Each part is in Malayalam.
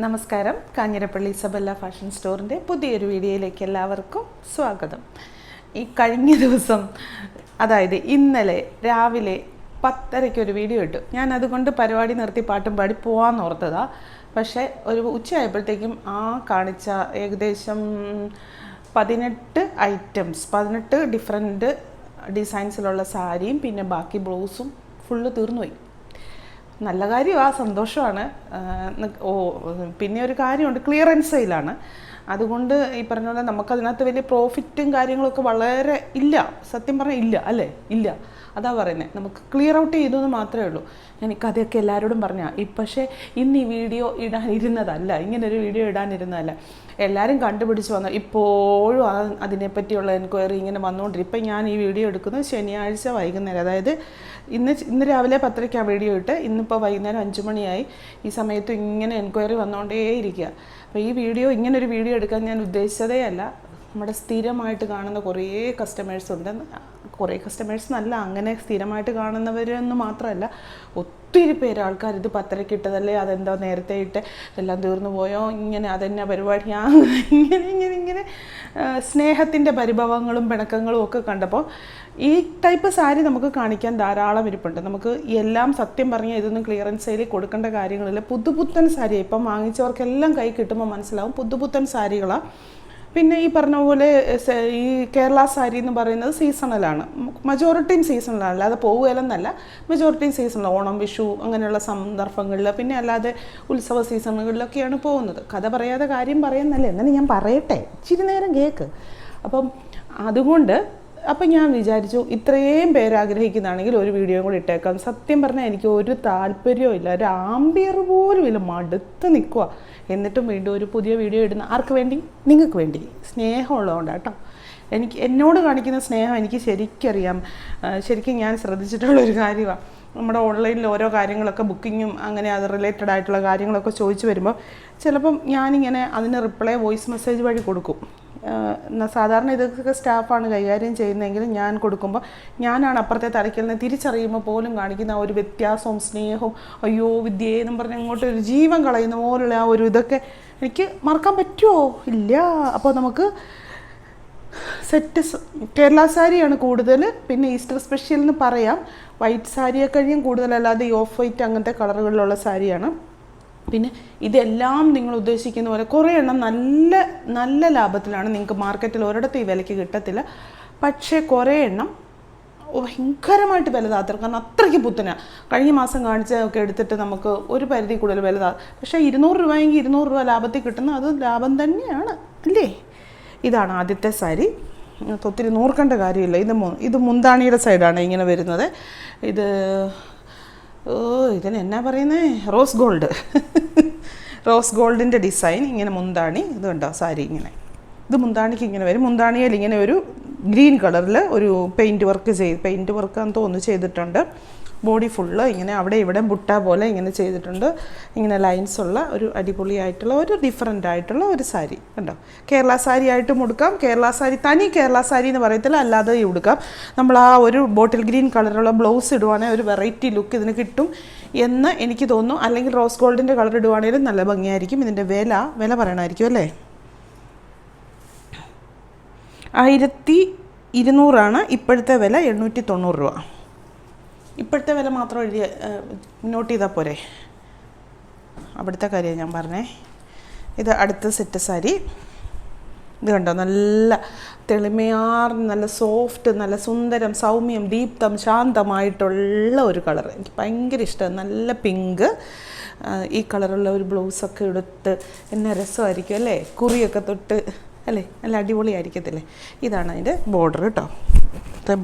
നമസ്കാരം. കാഞ്ഞിരപ്പള്ളി ഇസബെല്ല ഫാഷൻ സ്റ്റോറിൻ്റെ പുതിയൊരു വീഡിയോയിലേക്ക് എല്ലാവർക്കും സ്വാഗതം. ഈ കഴിഞ്ഞ ദിവസം, അതായത് ഇന്നലെ രാവിലെ 10:30 ഒരു വീഡിയോ ഇട്ടു. ഞാൻ അതുകൊണ്ട് പരിപാടി നിർത്തി പാട്ടും പാടി പോകാമെന്ന് ഓർത്തതാണ്. പക്ഷേ ഒരു ഉച്ചയായപ്പോഴത്തേക്കും കാണിച്ച ഏകദേശം 18 ഡിഫറെൻറ്റ് ഡിസൈൻസിലുള്ള സാരിയും പിന്നെ ബാക്കി ബ്ലൗസും ഫുള്ള് തീർന്നുപോയി. നല്ല കാര്യമാണ്, സന്തോഷമാണ്. പിന്നെ ഒരു കാര്യമുണ്ട്, ക്ലിയറൻസ് സെയിലാണ്. അതുകൊണ്ട് ഈ പറഞ്ഞ പോലെ നമുക്കതിനകത്ത് വലിയ പ്രോഫിറ്റും കാര്യങ്ങളൊക്കെ വളരെ ഇല്ല. സത്യം പറഞ്ഞാൽ ഇല്ല, അല്ലേ? ഇല്ല, അതാ പറയുന്നത്. നമുക്ക് ക്ലിയർ ഔട്ട് ചെയ്തെന്ന് മാത്രമേ ഉള്ളൂ. ഞാൻ ഈ കഥയൊക്കെ എല്ലാവരോടും പറഞ്ഞാൽ പക്ഷേ ഇന്ന് ഈ വീഡിയോ ഇടാനിരുന്നതല്ല, ഇങ്ങനൊരു വീഡിയോ ഇടാനിരുന്നതല്ല. എല്ലാവരും കണ്ടുപിടിച്ച് വന്നു. ഇപ്പോഴും അതിനെപ്പറ്റിയുള്ള എൻക്വയറി ഇങ്ങനെ വന്നുകൊണ്ടിരിക്കും. ഇപ്പം ഞാൻ ഈ വീഡിയോ എടുക്കുന്നത് ശനിയാഴ്ച വൈകുന്നേരം, അതായത് ഇന്ന് രാവിലെ 10:30 വീഡിയോ ഇട്ട് ഇന്നിപ്പോൾ വൈകുന്നേരം 5 മണിയായി. ഈ സമയത്ത് ഇങ്ങനെ എൻക്വയറി വന്നുകൊണ്ടേയിരിക്കുക. അപ്പോൾ ഈ വീഡിയോ ഇങ്ങനൊരു വീഡിയോ എടുക്കാൻ ഞാൻ ഉദ്ദേശിച്ചതേ അല്ല. നമ്മുടെ സ്ഥിരമായിട്ട് കാണുന്ന കുറേ കസ്റ്റമേഴ്സ് ഉണ്ട്. കുറേ കസ്റ്റമേഴ്സ് നല്ല, അങ്ങനെ സ്ഥിരമായിട്ട് കാണുന്നവരെന്ന് മാത്രമല്ല, ഒത്തിരി പേര് ആൾക്കാർ ഇത് 10:30 ഇട്ടതല്ലേ, അതെന്തോ നേരത്തെ ഇട്ട് എല്ലാം തീർന്നു പോയോ, ഇങ്ങനെ അതെന്നെ പരിപാടി, ഇങ്ങനെ സ്നേഹത്തിൻ്റെ പരിഭവങ്ങളും പിണക്കങ്ങളും ഒക്കെ കണ്ടപ്പോൾ ഈ ടൈപ്പ് സാരി നമുക്ക് കാണിക്കാൻ ധാരാളം ഇരിപ്പുണ്ട്. നമുക്ക് എല്ലാം സത്യം പറഞ്ഞാൽ ഇതൊന്നും ക്ലിയറൻസ് സെയിൽ കൊടുക്കേണ്ട കാര്യങ്ങളില്ല. പുതുപുത്തൻ സാരി ഇപ്പം വാങ്ങിച്ചവർക്കെല്ലാം കൈ കിട്ടുമ്പോൾ മനസ്സിലാവും പുതുപുത്തൻ സാരികളാണ്. പിന്നെ ഈ പറഞ്ഞ പോലെ ഈ കേരള സാരി എന്ന് പറയുന്നത് സീസണലാണ്, മജോറിറ്റിയും സീസണലാണ്, അല്ലാതെ പോകുകയല്ലെന്നല്ല, മജോറിറ്റിയും സീസണലാണ്. ഓണം, വിഷു അങ്ങനെയുള്ള സന്ദർഭങ്ങളിൽ, പിന്നെ അല്ലാതെ ഉത്സവ സീസണുകളിലൊക്കെയാണ് പോകുന്നത്. കഥ പറയാതെ കാര്യം പറയുന്നല്ലേ, എന്നാലും ഞാൻ പറയട്ടെ, ഇച്ചിരി നേരം കേൾക്ക്. അതുകൊണ്ട് ഞാൻ വിചാരിച്ചു, ഇത്രയും പേര് ആഗ്രഹിക്കുന്നതാണെങ്കിൽ ഒരു വീഡിയോ കൂടി ഇട്ടേക്കാം. സത്യം പറഞ്ഞാൽ എനിക്ക് ഒരു താല്പര്യവും ഇല്ല, ഒരു ആംബിയർ പോലും ഇല്ല, മടുത്ത് നിൽക്കുക. എന്നിട്ടും വീണ്ടും ഒരു പുതിയ വീഡിയോ ഇടുന്ന ആർക്ക് വേണ്ടി? നിങ്ങൾക്ക് വേണ്ടി. സ്നേഹമുള്ളതുകൊണ്ട് കേട്ടോ. എന്നോട് കാണിക്കുന്ന സ്നേഹം എനിക്ക് ശരിക്കും ഞാൻ ശ്രദ്ധിച്ചിട്ടുള്ളൊരു കാര്യമാണ്. നമ്മുടെ ഓൺലൈനിൽ ഓരോ കാര്യങ്ങളൊക്കെ ബുക്കിങ്ങും അങ്ങനെ അത് റിലേറ്റഡ് ആയിട്ടുള്ള കാര്യങ്ങളൊക്കെ ചോദിച്ചു വരുമ്പോൾ ചിലപ്പം ഞാനിങ്ങനെ അതിന് റിപ്ലൈ വോയിസ് മെസ്സേജ് വഴി കൊടുക്കും. സാധാരണ ഇതൊക്കെ സ്റ്റാഫാണ് കൈകാര്യം ചെയ്യുന്നതെങ്കിലും ഞാൻ കൊടുക്കുമ്പോൾ ഞാനാണ് അപ്പുറത്തെ തലയ്ക്കൽ നിന്ന് തിരിച്ചറിയുമ്പോൾ പോലും കാണിക്കുന്ന ആ ഒരു വ്യത്യാസവും സ്നേഹവും, അയ്യോ വിദ്യയെന്നും പറഞ്ഞ് അങ്ങോട്ട് ഒരു ജീവൻ കളയുന്ന പോലുള്ള ആ ഒരു ഇതൊക്കെ എനിക്ക് മറക്കാൻ പറ്റുമോ? ഇല്ല. അപ്പോൾ നമുക്ക് സെറ്റ് കേരള സാരിയാണ് കൂടുതൽ. പിന്നെ ഈസ്റ്റർ സ്പെഷ്യൽ എന്ന് പറയാം. വൈറ്റ് സാരിയെ കഴിഞ്ഞും കൂടുതലല്ലാതെ ഈ ഓഫ് വൈറ്റ് അങ്ങനത്തെ കളറുകളിലുള്ള സാരിയാണ്. പിന്നെ ഇതെല്ലാം നിങ്ങൾ ഉദ്ദേശിക്കുന്ന പോലെ കുറേ എണ്ണം നല്ല നല്ല ലാഭത്തിലാണ്. നിങ്ങൾക്ക് മാർക്കറ്റിൽ ഒരിടത്തും ഈ വിലയ്ക്ക് കിട്ടത്തില്ല. പക്ഷേ കുറേ എണ്ണം ഭയങ്കരമായിട്ട് വിലതാത്തരും, കാരണം അത്രയ്ക്ക് പുത്തനാണ്. കഴിഞ്ഞ മാസം കാണിച്ചതൊക്കെ എടുത്തിട്ട് നമുക്ക് ഒരു പരിധി കൂടുതൽ പക്ഷേ 200 രൂപയെങ്കിൽ 200 രൂപ ലാഭത്തിൽ കിട്ടുന്ന അത് ലാഭം തന്നെയാണ്, അല്ലേ? ഇതാണ് ആദ്യത്തെ സാരി. ഒത്തിരി നൂർക്കേണ്ട കാര്യമില്ല. ഇത് മുന്താണിയുടെ സൈഡാണ് ഇങ്ങനെ വരുന്നത്. ഇതിന് എന്നാ പറയുന്നത്, റോസ് ഗോൾഡിൻ്റെ ഡിസൈൻ, ഇങ്ങനെ മുന്താണി. ഇത് കണ്ടോ സാരി ഇങ്ങനെ, ഇത് മുന്താണിക്ക് ഇങ്ങനെ വരും. മുന്താണിയിൽ ഇങ്ങനെ ഒരു ഗ്രീൻ കളറിൽ ഒരു പെയിൻറ്റ് വർക്കാന്ന് തോന്നുന്നു ചെയ്തിട്ടുണ്ട്. ബോഡി ഫുള്ള് ഇങ്ങനെ അവിടെ ഇവിടെ ബുട്ട പോലെ ഇങ്ങനെ ചെയ്തിട്ടുണ്ട്. ഇങ്ങനെ ലൈൻസ് ഉള്ള ഒരു അടിപൊളിയായിട്ടുള്ള ഒരു ഡിഫറെൻ്റ് ആയിട്ടുള്ള ഒരു സാരി കണ്ടോ. കേരള സാരി ആയിട്ടും ഉടുക്കാം. കേരള സാരി തനി കേരള സാരി എന്ന് പറയത്തില്ല, അല്ലാതെ ഉടുക്കാം. നമ്മൾ ആ ഒരു ബോട്ടിൽ ഗ്രീൻ കളറുള്ള ബ്ലൗസ് ഇടുവാണെങ്കിൽ ഒരു വെറൈറ്റി ലുക്ക് ഇതിന് കിട്ടും എന്ന് എനിക്ക് തോന്നുന്നു. അല്ലെങ്കിൽ റോസ് ഗോൾഡിൻ്റെ കളർ ഇടുവാണെങ്കിലും നല്ല ഭംഗിയായിരിക്കും. ഇതിൻ്റെ വില പറയണമായിരിക്കും, അല്ലേ? 1200 ഇപ്പോഴത്തെ വില. 890 രൂപ. ഇപ്പോഴത്തെ വില മാത്രം നോട്ട് ചെയ്താൽ പോരെ? അവിടുത്തെ കാര്യമാണ് ഞാൻ പറഞ്ഞേ. ഇത് അടുത്ത സെറ്റ് സാരി. ഇത് കണ്ടോ, നല്ല തെളിമയാർന്ന, നല്ല സോഫ്റ്റ്, നല്ല സുന്ദരം, സൗമ്യം, ദീപ്തം, ശാന്തമായിട്ടുള്ള ഒരു കളർ. എനിക്ക് ഭയങ്കര ഇഷ്ടമാണ്. നല്ല പിങ്ക്. ഈ കളറുള്ള ഒരു ബ്ലൗസൊക്കെ എടുത്ത് എന്നെ രസമായിരിക്കും, അല്ലേ? കുറിയൊക്കെ തൊട്ട്, അല്ലേ? നല്ല അടിപൊളിയായിരിക്കത്തില്ലേ? ഇതാണ് അതിൻ്റെ ബോർഡർ കേട്ടോ.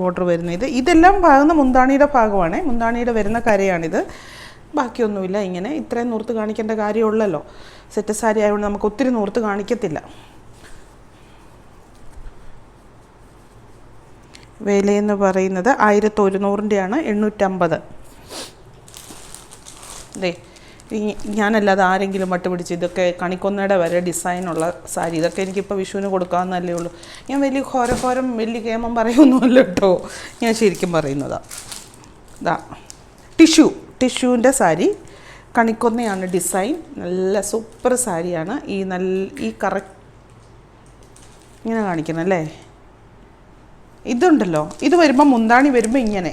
ബോർഡർ വരുന്നത് ഇതെല്ലാം ഭാഗം മുന്താണിയുടെ ഭാഗമാണ്. മുന്താണിയുടെ വരുന്ന കരയാണിത്. ബാക്കിയൊന്നുമില്ല. ഇങ്ങനെ ഇത്രയും നൂർത്ത് കാണിക്കേണ്ട കാര്യമുള്ളല്ലോ. സെറ്റ് സാരി ആയതുകൊണ്ട് നമുക്ക് ഒത്തിരി നൂർത്ത് കാണിക്കത്തില്ല. വിലയെന്ന് പറയുന്നത് 1100-ൻ്റെയാണ്. 850. അതെ, ഞാനല്ലാതെ ആരെങ്കിലും വട്ടുപിടിച്ച് ഇതൊക്കെ കണിക്കൊന്നയുടെ വരെ ഡിസൈനുള്ള സാരി, ഇതൊക്കെ എനിക്കിപ്പോൾ വിഷുവിന് കൊടുക്കാമെന്നല്ലേ ഉള്ളൂ. ഞാൻ വലിയ ഘോരം വലിയ കേമം പറയുമൊന്നുമല്ല കേട്ടോ, ഞാൻ ശരിക്കും പറയുന്നതാണ്. ടിഷ്യൂവിൻ്റെ സാരി. കണിക്കൊന്നയാണ് ഡിസൈൻ. നല്ല സൂപ്പർ സാരിയാണ്. ഈ കറക്റ്റ് ഇങ്ങനെ കാണിക്കുന്നല്ലേ. ഇതുണ്ടല്ലോ, ഇത് വരുമ്പോൾ മുന്താണി വരുമ്പോൾ ഇങ്ങനെ,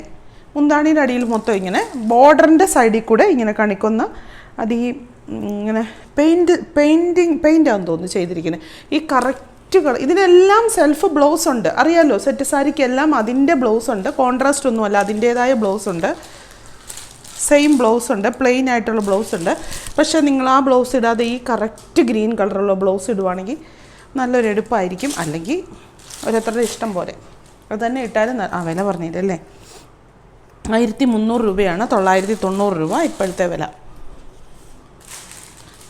മുന്താണിയുടെ അടിയിൽ മൊത്തം ഇങ്ങനെ, ബോർഡറിൻ്റെ സൈഡിൽ കൂടെ ഇങ്ങനെ കണിക്കൊന്ന. അത് ഈ ഇങ്ങനെ പെയിൻ്റാണെന്ന് തോന്നുന്നു ചെയ്തിരിക്കുന്നത്. ഈ കറക്റ്റ് ഇതിനെല്ലാം സെൽഫ് ബ്ലൗസ് ഉണ്ട്, അറിയാമല്ലോ. സെറ്റ് സാരിക്കെല്ലാം അതിൻ്റെ ബ്ലൗസ് ഉണ്ട്, കോൺട്രാസ്റ്റ് ഒന്നുമല്ല, അതിൻ്റേതായ ബ്ലൗസ് ഉണ്ട്. സെയിം ബ്ലൗസ് ഉണ്ട്, പ്ലെയിൻ ആയിട്ടുള്ള ബ്ലൗസ് ഉണ്ട്. പക്ഷേ നിങ്ങൾ ആ ബ്ലൗസ് ഇടാതെ ഈ കറക്റ്റ് ഗ്രീൻ കളറുള്ള ബ്ലൗസ് ഇടുവാണെങ്കിൽ നല്ലൊരു എടുപ്പായിരിക്കും. അല്ലെങ്കിൽ ഓരോരുത്തരുടെ ഇഷ്ടം പോലെ അത് തന്നെ ഇട്ടാലും വില പറഞ്ഞില്ലല്ലേ. 1300 രൂപയാണ്, 990 രൂപ ഇപ്പോഴത്തെ വില.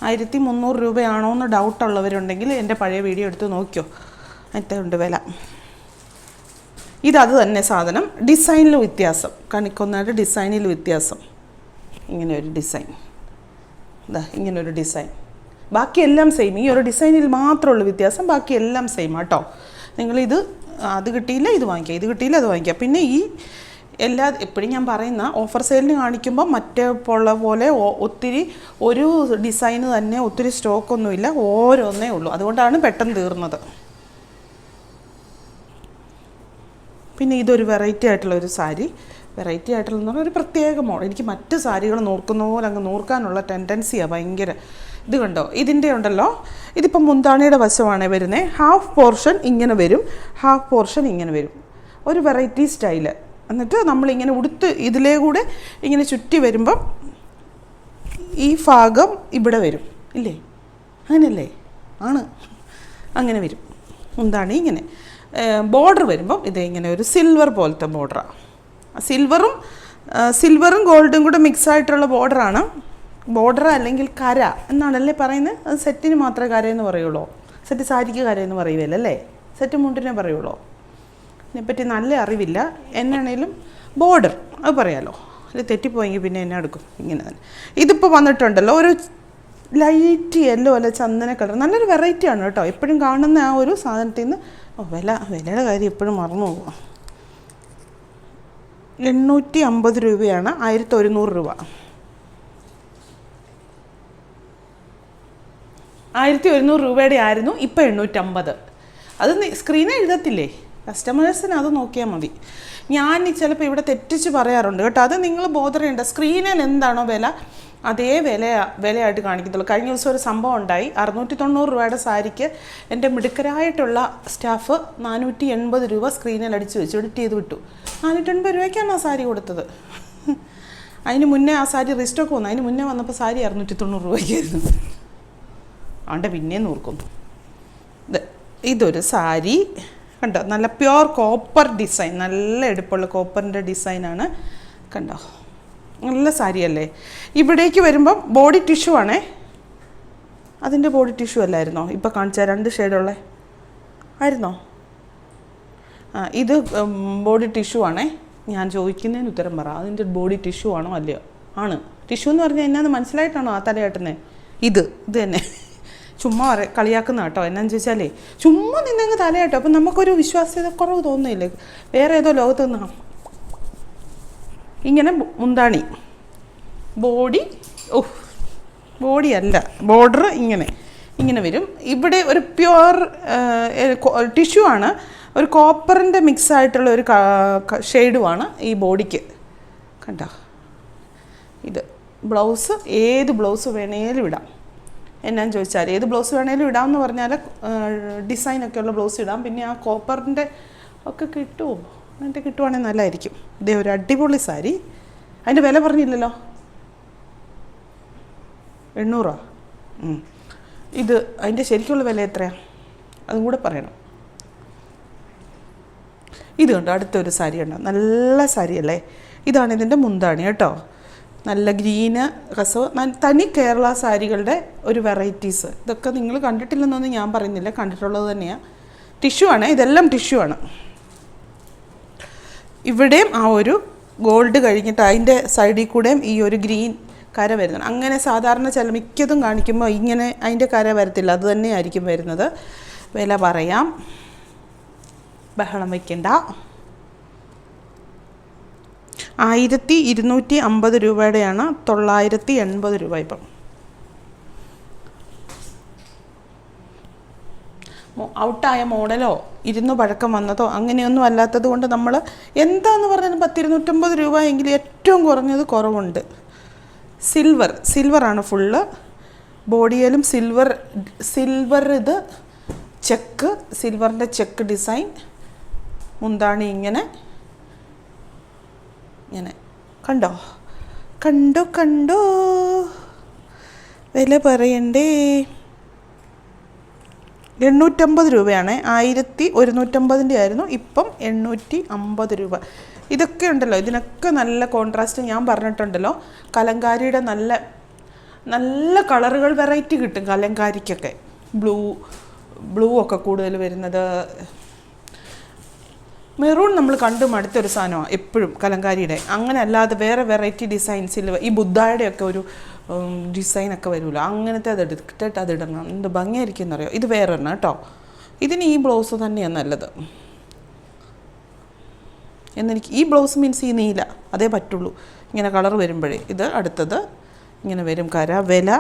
1300 രൂപയാണോ എന്ന് ഡൗട്ടുള്ളവരുണ്ടെങ്കിൽ എൻ്റെ പഴയ വീഡിയോ എടുത്ത് നോക്കിയോ, അതിൻ്റെ വില. അത് തന്നെ സാധനം, ഡിസൈനിൽ വ്യത്യാസം. കണിക്കൊന്നയുടെ ഡിസൈനിൽ വ്യത്യാസം. ഇങ്ങനെ ഒരു ഡിസൈൻ, ഇങ്ങനൊരു ഡിസൈൻ. ബാക്കിയെല്ലാം സെയിം. ഈ ഒരു ഡിസൈനിൽ മാത്രമുള്ള വ്യത്യാസം, ബാക്കിയെല്ലാം സെയിം ആട്ടോ. നിങ്ങളിത് അത് കിട്ടിയില്ല ഇത് വാങ്ങിക്കുക, ഇത് കിട്ടിയില്ല അത് വാങ്ങിക്കുക. പിന്നെ ഈ എപ്പോഴും ഞാൻ പറയുന്ന ഓഫർ സെയിലിന് കാണിക്കുമ്പോൾ മറ്റേ പോലെ ഒത്തിരി ഒരു ഡിസൈന് തന്നെ ഒത്തിരി സ്റ്റോക്കൊന്നുമില്ല, ഓരോന്നേ ഉള്ളൂ. അതുകൊണ്ടാണ് പെട്ടെന്ന് തീർന്നത്. പിന്നെ ഇതൊരു വെറൈറ്റി ആയിട്ടുള്ളൊരു സാരി. വെറൈറ്റി ആയിട്ടുള്ളതെന്ന് പറഞ്ഞാൽ ഒരു പ്രത്യേക മോഡൽ. എനിക്ക് മറ്റ് സാരികൾ നോക്കുന്ന പോലെ അങ്ങ് നോക്കാനുള്ള ടെൻഡൻസിയാണ് ഭയങ്കര. ഇത് കണ്ടോ, ഇതിൻ്റെ ഉണ്ടല്ലോ, ഇതിപ്പം മുന്താണിയുടെ വശമാണ് വരുന്നത്. ഹാഫ് പോർഷൻ ഇങ്ങനെ വരും, ഹാഫ് പോർഷൻ ഇങ്ങനെ വരും. ഒരു വെറൈറ്റി സ്റ്റൈല്. എന്നിട്ട് നമ്മളിങ്ങനെ ഉടുത്ത് ഇതിലേ കൂടെ ഇങ്ങനെ ചുറ്റി വരുമ്പം ഈ ഭാഗം ഇവിടെ വരും, ഇല്ലേ? അങ്ങനെയല്ലേ? ആണ്, അങ്ങനെ വരും. മുന്താണി ഇങ്ങനെ. ബോർഡർ വരുമ്പം ഇങ്ങനെ ഒരു സിൽവർ പോലത്തെ ബോർഡറാണ്. സിൽവറും ഗോൾഡും കൂടെ മിക്സ് ആയിട്ടുള്ള ബോർഡറാണ്. ബോർഡർ അല്ലെങ്കിൽ കര എന്നാണല്ലേ പറയുന്നത്. അത് സെറ്റിന് മാത്രമേ കരയെന്ന് പറയുള്ളൂ. സെറ്റ് സാരിക്ക് കരയെന്ന് പറയുകയല്ലേ അല്ലേ? സെറ്റ് മുണ്ടിനെ പറയുള്ളൂ. ഇതിനെപ്പറ്റി നല്ല അറിവില്ല. എന്നാണേലും ബോർഡർ അത് പറയാമല്ലോ. അത് തെറ്റിപ്പോയെങ്കിൽ പിന്നെ എന്നെ എടുക്കും. ഇങ്ങനെ തന്നെ ഇതിപ്പോൾ വന്നിട്ടുണ്ടല്ലോ, ഒരു ലൈറ്റ് യെല്ലോ അല്ല ചന്ദന കളർ. നല്ലൊരു വെറൈറ്റിയാണ് കേട്ടോ. എപ്പോഴും കാണുന്ന ആ ഒരു സാധനത്തിൽ നിന്ന് വിലയുടെ കാര്യം എപ്പോഴും മറന്നു പോകുക. 850 രൂപയാണ്, 1100 രൂപ. 1100 രൂപയുടെ ആയിരുന്നു, ഇപ്പം 850. അത് സ്ക്രീനിൽ എഴുതത്തില്ലേ, കസ്റ്റമേഴ്സിന് അത് നോക്കിയാൽ മതി. ഞാൻ ചിലപ്പോൾ ഇവിടെ തെറ്റിച്ച് പറയാറുണ്ട് കേട്ടോ. അത് നിങ്ങൾ ബോധർ ചെയ്യേണ്ട. സ്ക്രീനിൽ എന്താണോ വില അതേ വിലയായിട്ട് കാണിക്കത്തുള്ളൂ. കഴിഞ്ഞ ദിവസം ഒരു സംഭവം ഉണ്ടായി. 690 രൂപയുടെ സാരിക്ക് എൻ്റെ മിടുക്കരായിട്ടുള്ള സ്റ്റാഫ് 480 രൂപ സ്ക്രീനിൽ അടിച്ച് വെച്ച് എഡിറ്റ് ചെയ്ത് വിട്ടു. 480 രൂപയ്ക്കാണ് ആ സാരി കൊടുത്തത്. അതിന് മുന്നേ ആ സാരി റീസ്റ്റോക്ക് വന്നു. അതിന് മുന്നേ വന്നപ്പോൾ സാരി 690 രൂപയ്ക്കായിരുന്നു. ആണ്ട് പിന്നെയും നോർക്കുന്നു. ഇതൊരു സാരി കണ്ടോ, നല്ല പ്യുവർ കോപ്പർ ഡിസൈൻ, നല്ല എടുപ്പുള്ള കോപ്പറിൻ്റെ ഡിസൈനാണ്. കണ്ടോ, നല്ല സാരിയല്ലേ? ഇവിടേക്ക് വരുമ്പം ബോഡി ടിഷ്യൂ ആണേ. അതിൻ്റെ ബോഡി ടിഷ്യൂ അല്ലായിരുന്നോ ഇപ്പോൾ കാണിച്ച 2 ഷെയ്ഡുള്ള ആയിരുന്നോ? ഇത് ബോഡി ടിഷ്യൂ ആണേ. ഞാൻ ചോദിക്കുന്നതിന് ഉത്തരം പറ. അതിൻ്റെ ബോഡി ടിഷ്യൂ ആണോ അല്ലയോ? ആണ്. ടിഷ്യൂ എന്ന് പറഞ്ഞാൽ എന്നാന്ന് മനസ്സിലായിട്ടാണോ ആ തലയാട്ടുന്നത്? ഇത് തന്നെ ചുമ്മാ കളിയാക്കുന്ന കേട്ടോ. എന്നാന്ന് ചോദിച്ചാലേ ചുമ്മാ നിന്നങ്ങ് തലയാട്ടോ. അപ്പം നമുക്കൊരു വിശ്വാസ്യത കുറവ് തോന്നുന്നില്ലേ? വേറെ ഏതോ ലോകത്ത് നിന്നാ. ഇങ്ങനെ മുന്താണി, ബോഡി അല്ല, ബോർഡർ ഇങ്ങനെ വരും. ഇവിടെ ഒരു പ്യുവർ ടിഷ്യൂ ആണ്, ഒരു കോപ്പറിൻ്റെ മിക്സ് ആയിട്ടുള്ള ഒരു ഷെയ്ഡുമാണ് ഈ ബോഡിക്ക്. കണ്ടോ, ഇത് ബ്ലൗസ് ഏത് ബ്ലൗസ് വേണേലും ഇടാം. എന്നാന്ന് ചോദിച്ചാൽ ഏത് ബ്ലൗസ് വേണേലും ഇടാമെന്ന് പറഞ്ഞാൽ ഡിസൈനൊക്കെ ഉള്ള ബ്ലൗസ് ഇടാം. പിന്നെ ആ കോപ്പറിൻ്റെ ഒക്കെ കിട്ടുമോ? അങ്ങനത്തെ കിട്ടുവാണെങ്കിൽ നല്ലതായിരിക്കും. ഇതേ ഒരു അടിപൊളി സാരി. അതിൻ്റെ വില പറഞ്ഞില്ലല്ലോ, 800. ഇത് അതിൻ്റെ ശരിക്കുള്ള വില എത്രയാണ് അതും കൂടെ പറയണം. ഇത് കണ്ടോ, അടുത്തൊരു സാരി ഉണ്ടോ, നല്ല സാരിയല്ലേ? ഇതാണ് ഇതിൻ്റെ മുന്താണി കേട്ടോ. നല്ല ഗ്രീന് രസവും തനി കേരള സാരികളുടെ ഒരു വെറൈറ്റീസ്. ഇതൊക്കെ നിങ്ങൾ കണ്ടിട്ടില്ലെന്നൊന്നും ഞാൻ പറയുന്നില്ല, കണ്ടിട്ടുള്ളത് തന്നെയാണ്. ടിഷ്യൂ ആണ്, ഇതെല്ലാം ടിഷ്യൂ ആണ്. ഇവിടെയും ആ ഒരു ഗോൾഡ് കഴിഞ്ഞിട്ട് അതിൻ്റെ സൈഡിൽ കൂടെയും ഈ ഒരു ഗ്രീൻ കര വരുന്നുണ്ട്. അങ്ങനെ സാധാരണ മിക്കതും കാണിക്കുമ്പോൾ ഇങ്ങനെ അതിൻ്റെ കര വരത്തില്ല, അത് തന്നെയായിരിക്കും വരുന്നത്. വില പറയാം, ബഹളം വയ്ക്കണ്ട. 1250 രൂപയുടെയാണ് 980 രൂപ ഇപ്പം. ഔട്ടായ മോഡലോ ഇരുന്ന് പഴക്കം വന്നതോ അങ്ങനെയൊന്നും അല്ലാത്തത് കൊണ്ട് നമ്മൾ എന്താന്ന് പറഞ്ഞാലും 250 രൂപ എങ്കിലും ഏറ്റവും കുറഞ്ഞത് കുറവുണ്ട്. സിൽവറാണ് ഫുള്ള്. ബോഡിയിലും സിൽവർ ഇത് ചെക്ക്, സിൽവറിൻ്റെ ചെക്ക് ഡിസൈൻ. മുന്താണി ഇങ്ങനെ കണ്ടോ വില പറയണ്ടേ. 850 രൂപയാണ്. 1150 ആയിരുന്നു, ഇപ്പം 850 രൂപ. ഇതൊക്കെ ഉണ്ടല്ലോ, ഇതിനൊക്കെ നല്ല കോൺട്രാസ്റ്റ്. ഞാൻ പറഞ്ഞിട്ടുണ്ടല്ലോ, കലങ്കാരിയുടെ നല്ല നല്ല കളറുകൾ വെറൈറ്റി കിട്ടും കലങ്കാരിക്കൊക്കെ. ബ്ലൂ ഒക്കെ കൂടുതൽ വരുന്നത്. മെറൂൺ നമ്മൾ കണ്ടു മടുത്തൊരു സാധനമാണ് എപ്പോഴും കലങ്കാരിയുടെ. അങ്ങനെ അല്ലാതെ വേറെ വെറൈറ്റി ഡിസൈൻസിൽ ഈ ബുദ്ധായുടെയൊക്കെ ഒരു ഡിസൈനൊക്കെ വരുമല്ലോ, അങ്ങനത്തെ അതെടുത്തിട്ട് അതിടണം. എന്ത് ഭംഗിയായിരിക്കും എന്നറിയോ. ഇത് വേറെ എണ്ണം കേട്ടോ. ഇതിന് ഈ ബ്ലൗസ് തന്നെയാണ് നല്ലത്. എന്നെനിക്ക് ഈ ബ്ലൗസ് മീൻസ് ഈ നീല അതേ പറ്റുള്ളൂ ഇങ്ങനെ കളർ വരുമ്പോഴേ. ഇത് അടുത്തത് ഇങ്ങനെ വരും കര. വില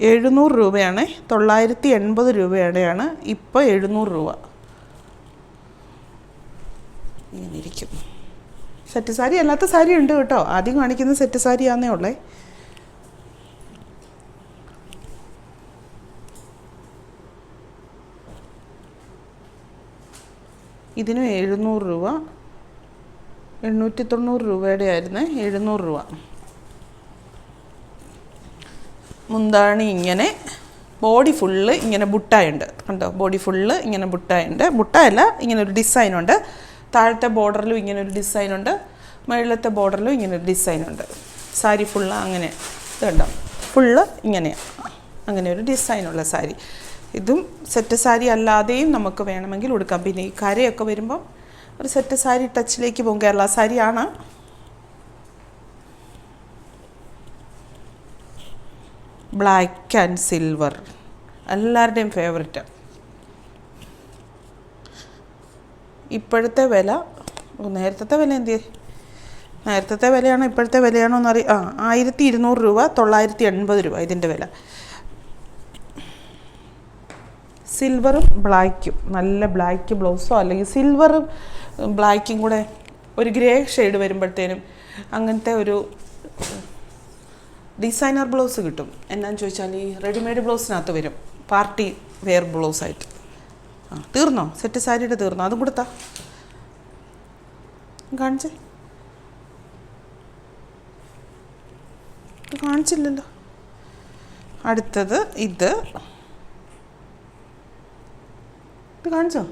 700 രൂപയാണ്. 980 രൂപയുടെയാണ് ഇപ്പോൾ 700 രൂപ. ഇങ്ങനെ ഇരിക്കും. സെറ്റ് സാരി അല്ലാത്ത സാരി ഉണ്ട് കേട്ടോ. ആദ്യം കാണിക്കുന്ന സെറ്റ് സാരി ആന്നേ ഉള്ളേ. ഇതിനും 700 രൂപ. 890 രൂപയുടെ ആയിരുന്നേ, 700 രൂപ. മുന്താണി ഇങ്ങനെ, ബോഡി ഫുള്ള് ഇങ്ങനെ ബുട്ടായുണ്ട് കണ്ടോ. ബോഡി ഫുള്ള് ഇങ്ങനെ ബുട്ടായുണ്ട്. ബുട്ടയല്ല, ഇങ്ങനെ ഒരു ഡിസൈനുണ്ട്. താഴത്തെ ബോർഡറിലും ഇങ്ങനെ ഒരു ഡിസൈനുണ്ട്, മുകളിലത്തെ ബോർഡറിലും ഇങ്ങനെ ഒരു ഡിസൈനുണ്ട്. സാരി ഫുള്ള് അങ്ങനെ ഇതുണ്ടോ, ഫുള്ള് ഇങ്ങനെ അങ്ങനെ ഒരു ഡിസൈനുള്ള സാരി. ഇതും സെറ്റ് സാരി അല്ലാതെയും നമുക്ക് വേണമെങ്കിൽ ഉടുക്കാം. പിന്നെ ഈ കരയൊക്കെ വരുമ്പം ഒരു സെറ്റ് സാരി ടച്ചിലേക്ക് പോകും. കേരള സാരിയാണ്. ബ്ലാക്ക് ആൻഡ് സിൽവർ എല്ലാവരുടെയും ഫേവററ്റ്. ഇപ്പോഴത്തെ വില, നേരത്തെ വില എന്ത്, നേരത്തെ വിലയാണോ ഇപ്പോഴത്തെ വിലയാണോ എന്നറിയാം. 1200 രൂപ, 980 രൂപ ഇതിൻ്റെ വില. സിൽവറും ബ്ലാക്കും, നല്ല ബ്ലാക്ക് ബ്ലൗസോ അല്ലെങ്കിൽ സിൽവറും ബ്ലാക്കും കൂടെ ഒരു ഗ്രേ ഷെയ്ഡ് വരുമ്പോഴത്തേനും അങ്ങനത്തെ ഒരു ഡിസൈനർ ബ്ലൗസ് കിട്ടും. എന്നാന്ന് ചോദിച്ചാൽ ഈ റെഡിമെയ്ഡ് ബ്ലൗസിനകത്ത് വരും, പാർട്ടി വെയർ ബ്ലൗസായിട്ട്. തീർന്നോ സെറ്റ് സാരിയുടെ? തീർന്നോ? അതും കൊടുത്താ കാണിച്ചേ. കാണിച്ചില്ലല്ലോ. അടുത്തത് ഇത് കാണിച്ചോ?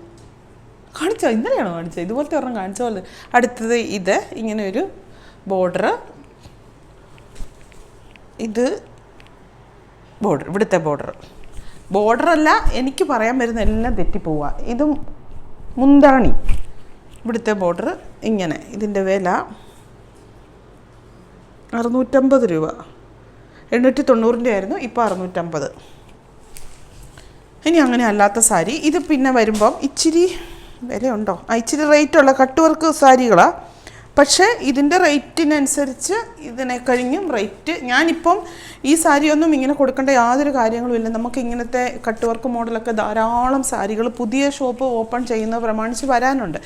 ഇന്നലെയാണോ കാണിച്ചത്? ഇതുപോലത്തെ ഒരെണ്ണം കാണിച്ച പോലെ. അടുത്തത് ഇത് ഇങ്ങനെ ഒരു ബോർഡർ. ഇത് ബോർഡർ, ഇവിടുത്തെ ബോർഡറല്ല, എനിക്ക് പറയാൻ വരുന്ന എല്ലാം തെറ്റിപ്പോവുക. ഇതും മുന്താണി, ഇവിടുത്തെ ബോർഡർ ഇങ്ങനെ. ഇതിൻ്റെ വില 650 രൂപ. 890 ആയിരുന്നു, ഇപ്പോൾ 650. ഇനി അങ്ങനെ അല്ലാത്ത സാരി. ഇത് പിന്നെ വരുമ്പം ഇച്ചിരി വിലയുണ്ടോ? ഇച്ചിരി റേറ്റുള്ള കട്ട് വർക്ക് സാരികളാണ്. പക്ഷേ ഇതിൻ്റെ റേറ്റിനനുസരിച്ച് ഇതിനെ കഴിഞ്ഞും റേറ്റ്. ഞാനിപ്പം ഈ സാരിയൊന്നും ഇങ്ങനെ കൊടുക്കേണ്ട യാതൊരു കാര്യങ്ങളുമില്ല. നമുക്ക് ഇങ്ങനത്തെ കട്ട് വർക്ക് മോഡലൊക്കെ ധാരാളം സാരികൾ പുതിയ ഷോപ്പ് ഓപ്പൺ ചെയ്യുന്നത് പ്രമാണിച്ച് വരാനുണ്ട്.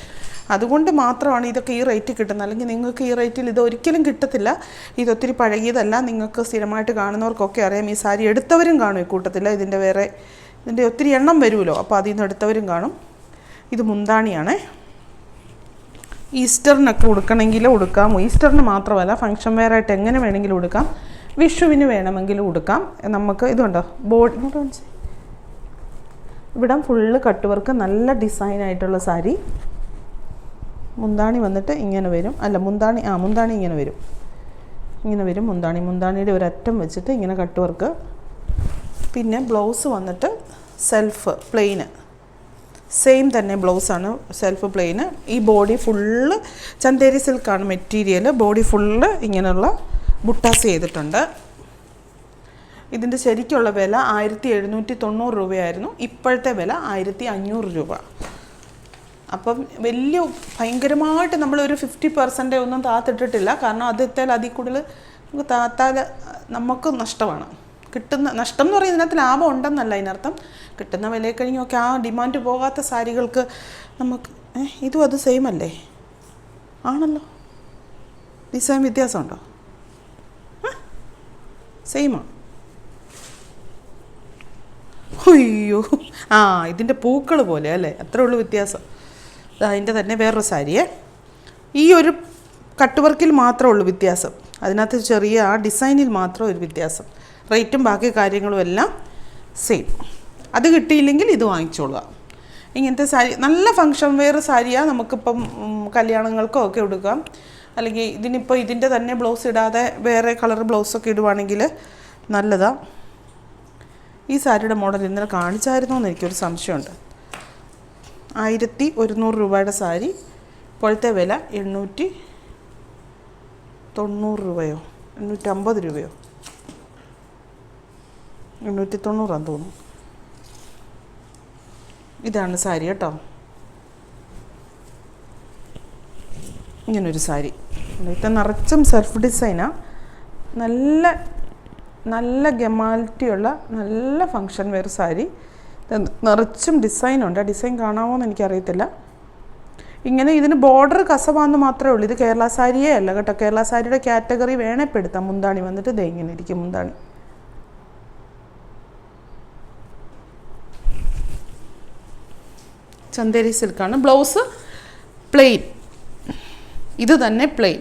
അതുകൊണ്ട് മാത്രമാണ് ഇതൊക്കെ ഈ റേറ്റ് കിട്ടുന്നത്. അല്ലെങ്കിൽ നിങ്ങൾക്ക് ഈ റേറ്റിൽ ഇത് ഒരിക്കലും കിട്ടത്തില്ല. ഇതൊത്തിരി പഴകിയതല്ല. നിങ്ങൾക്ക് സ്ഥിരമായിട്ട് കാണുന്നവർക്കൊക്കെ അറിയാം. ഈ സാരി എടുത്തവരും കാണും ഈ കൂട്ടത്തിൽ. ഇതിൻ്റെ ഒത്തിരി എണ്ണം വരുമല്ലോ, അപ്പോൾ അതിൽ നിന്ന് എടുത്തവരും കാണും. ഇത് മുന്താണിയാണേ. ഈസ്റ്ററിനൊക്കെ ഉടുക്കണമെങ്കിൽ ഉടുക്കാം. ഈസ്റ്ററിന് മാത്രമല്ല, ഫങ്ഷൻ വെയറായിട്ട് എങ്ങനെ വേണമെങ്കിലും ഉടുക്കാം. വിഷുവിന് വേണമെങ്കിലും ഉടുക്കാം. നമുക്ക് ഇതുണ്ടോ ബോഡി ഇവിടം ഫുള്ള് കട്ട് വർക്ക്, നല്ല ഡിസൈനായിട്ടുള്ള സാരി. മുന്താണി വന്നിട്ട് ഇങ്ങനെ വരും. അല്ല, മുന്താണി ഇങ്ങനെ വരും. മുന്താണിയുടെ ഒരറ്റം വെച്ചിട്ട് ഇങ്ങനെ കട്ട് വർക്ക്. പിന്നെ ബ്ലൗസ് വന്നിട്ട് സെൽഫ് പ്ലെയിന്, സെയിം തന്നെ ബ്ലൗസാണ്, സെൽഫ് പ്ലെയിന്. ഈ ബോഡി ഫുള്ള് ചന്തേരി സിൽക്കാണ് മെറ്റീരിയൽ. ബോഡി ഫുള്ള് ഇങ്ങനെയുള്ള ബുട്ടാസ് ചെയ്തിട്ടുണ്ട്. ഇതിൻ്റെ ശരിക്കുള്ള വില 1790 രൂപയായിരുന്നു. ഇപ്പോഴത്തെ വില 1500 രൂപ. അപ്പം വലിയ ഭയങ്കരമായിട്ട് നമ്മളൊരു 50% ഒന്നും താത്തിട്ടിട്ടില്ല. കാരണം അത് എത്താൽ അതിൽ കൂടുതൽ നമുക്ക് താത്താൽ നമുക്ക് നഷ്ടമാണ്. നഷ്ടം എന്ന് പറയുന്നത് ഇതിനകത്ത് ലാഭം ഉണ്ടെന്നല്ല അതിനർത്ഥം. കിട്ടുന്ന വിലയെ കഴിഞ്ഞൊക്കെ ആ ഡിമാൻഡ് പോകാത്ത സാരികൾക്ക് നമുക്ക് ഇതും അത് സെയിം അല്ലേ? ആണല്ലോ. ഡിസൈൻ വ്യത്യാസമുണ്ടോ? സെയിമാണ്. അയ്യോ, ഇതിൻ്റെ പൂക്കൾ പോലെ അല്ലേ? അത്രേ ഉള്ളൂ വ്യത്യാസം. അതിൻ്റെ തന്നെ വേറൊരു സാരിയെ ഈ ഒരു കട്ട് വർക്കിൽ മാത്രമേ ഉള്ളൂ വ്യത്യാസം. അതിനകത്ത് ചെറിയ ആ ഡിസൈനിൽ മാത്രം ഒരു വ്യത്യാസം. റേറ്റും ബാക്കി കാര്യങ്ങളും എല്ലാം സെയിം. അത് കിട്ടിയില്ലെങ്കിൽ ഇത് വാങ്ങിച്ചോളുക. ഇങ്ങനത്തെ സാരി നല്ല ഫങ്ഷൻ വെയർ സാരിയാണ്. നമുക്കിപ്പം കല്യാണങ്ങൾക്കോ ഒക്കെ എടുക്കാം. അല്ലെങ്കിൽ ഇതിനിപ്പോൾ ഇതിൻ്റെ തന്നെ ബ്ലൗസ് ഇടാതെ വേറെ കളർ ബ്ലൗസൊക്കെ ഇടുവാണെങ്കിൽ നല്ലതാണ്. ഈ സാരിയുടെ മോഡൽ ഇന്നലെ കാണിച്ചായിരുന്നോ എന്ന് എനിക്കൊരു സംശയമുണ്ട്. 1100 രൂപയുടെ സാരി. ഇപ്പോഴത്തെ വില 890 രൂപയോ 850 രൂപയോ 890 തോന്നുന്നു. ഇതാണ് സാരി കേട്ടോ. ഇങ്ങനൊരു സാരി. ഇത് നിറച്ചും സെൽഫ് ഡിസൈനാണ്. നല്ല നല്ല ഗമാലിറ്റിയുള്ള നല്ല ഫങ്ഷൻ വെയർ സാരി. നിറച്ചും ഡിസൈനുണ്ട്. ആ ഡിസൈൻ കാണാമോ എന്ന് എനിക്കറിയത്തില്ല. ഇങ്ങനെ ഇതിന് ബോർഡർ കസവാന്ന് മാത്രമേ ഉള്ളൂ. ഇത് കേരള സാരിയേ അല്ല കേട്ടോ. കേരള സാരിയുടെ കാറ്റഗറി വേണേ പെടുത്താം. മുന്താണി വന്നിട്ട് ദേ ഇങ്ങനെ ഇരിക്കും മുന്താണി. ചന്ദേരി സിൽക്കാണ്. Blouse plain. ഇത് തന്നെ പ്ലെയിൻ.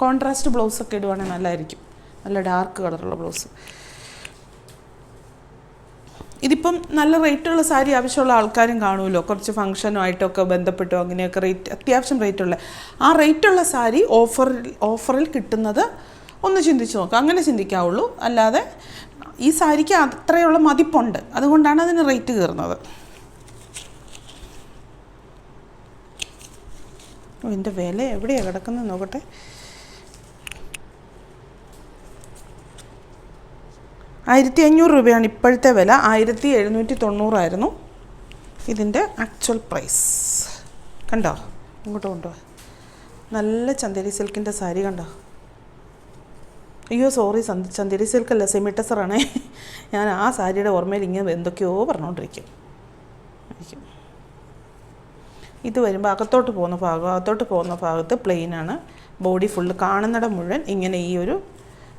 കോൺട്രാസ്റ്റ് ബ്ലൗസൊക്കെ ഇടുവാണെങ്കിൽ നല്ലതായിരിക്കും. നല്ല ഡാർക്ക് കളറുള്ള ബ്ലൗസ്. ഇതിപ്പം നല്ല റേറ്റുള്ള സാരി ആവശ്യമുള്ള ആൾക്കാരും കാണുമല്ലോ. കുറച്ച് ഫംഗ്ഷനുമായിട്ടൊക്കെ ബന്ധപ്പെട്ടോ അങ്ങനെയൊക്കെ അത്യാവശ്യം റേറ്റുള്ള ആ റേറ്റുള്ള സാരി ഓഫറിൽ കിട്ടുന്നത് ഒന്ന് ചിന്തിച്ച് നോക്കുക. അങ്ങനെ ചിന്തിക്കാവുള്ളൂ. അല്ലാതെ ഈ സാരിക്ക് അത്രയുള്ള മതിപ്പുണ്ട്. അതുകൊണ്ടാണ് അതിന് റേറ്റ് കയറുന്നത്. ഇതിൻ്റെ വില എവിടെയാണ് കിടക്കുന്നത് നോക്കട്ടെ. 1500 രൂപയാണ് ഇപ്പോഴത്തെ വില. 1790 ആയിരുന്നു ഇതിൻ്റെ ആക്ച്വൽ പ്രൈസ്. കണ്ടോ? ഇങ്ങോട്ട് കൊണ്ടുപോവാ. നല്ല ചന്ദേരി സിൽക്കിൻ്റെ സാരി കണ്ടോ? അയ്യോ സോറി, ചന്ദേരി സിൽക്കല്ല, സെമി ടെസറാണേ. ഞാൻ ആ സാരിയുടെ ഓർമ്മയിൽ ഇങ്ങനെ എന്തൊക്കെയോ പറഞ്ഞുകൊണ്ടിരിക്കും. ഇത് വരുമ്പോൾ അകത്തോട്ട് പോകുന്ന ഭാഗത്ത് പ്ലെയിനാണ്. ബോഡി ഫുള്ള് കാണുന്നിടം മുഴുവൻ ഇങ്ങനെ ഈ ഒരു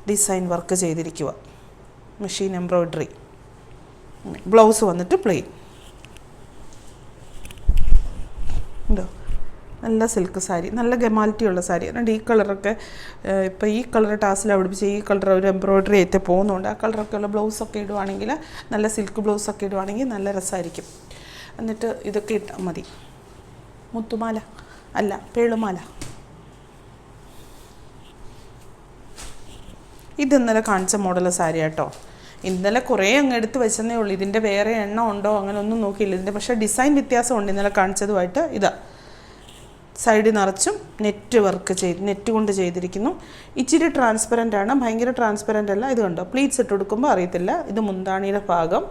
ഡിസൈൻ വർക്ക് ചെയ്തിരിക്കുക. Machine embroidery. ബ്ലൗസ് വന്നിട്ട് പ്ലെയിൻ. ഉണ്ടോ? നല്ല സിൽക്ക് സാരി, നല്ല ഗമാലിറ്റിയുള്ള സാരി. അതുകൊണ്ട് ഈ കളറൊക്കെ ഇപ്പോൾ ഈ കളർ ടാസിൽ പിടിപ്പിച്ച് ഈ കളർ ഒരു എംബ്രോയ്ഡറി ആയിട്ട് പോകുന്നുണ്ട്. ആ കളറൊക്കെയുള്ള ബ്ലൗസൊക്കെ ഇടുവാണെങ്കിൽ, നല്ല സിൽക്ക് ബ്ലൗസൊക്കെ ഇടുവാണെങ്കിൽ നല്ല രസമായിരിക്കും. എന്നിട്ട് ഇതൊക്കെ ഇട്ടാൽ മതി. മുത്തുമാല അല്ല, പേളുമാല. ഇത് ഇന്നലെ കാണിച്ച മോഡൽ സാരി കേട്ടോ. ഇന്നലെ കുറേ അങ്ങ് എടുത്ത് വെച്ചെന്നേ ഉള്ളൂ. ഇതിൻ്റെ വേറെ എണ്ണം ഉണ്ടോ അങ്ങനെ ഒന്നും നോക്കിയില്ല. ഇതിൻ്റെ പക്ഷേ ഡിസൈൻ വ്യത്യാസമുണ്ട് ഇന്നലെ കാണിച്ചതുമായിട്ട്. ഇതാ സൈഡിൽ നിറച്ചും നെറ്റ് കൊണ്ട് ചെയ്തിരിക്കുന്നു. ഇച്ചിരി ട്രാൻസ്പെറൻ്റ് ആണ്, ഭയങ്കര ട്രാൻസ്പെറൻ്റ് അല്ല. ഇത് കണ്ടോ? പ്ലീറ്റ്സ് ഇട്ട് കൊടുക്കുമ്പോൾ അറിയത്തില്ല. ഇത് മുന്താണിയുടെ ഭാഗം.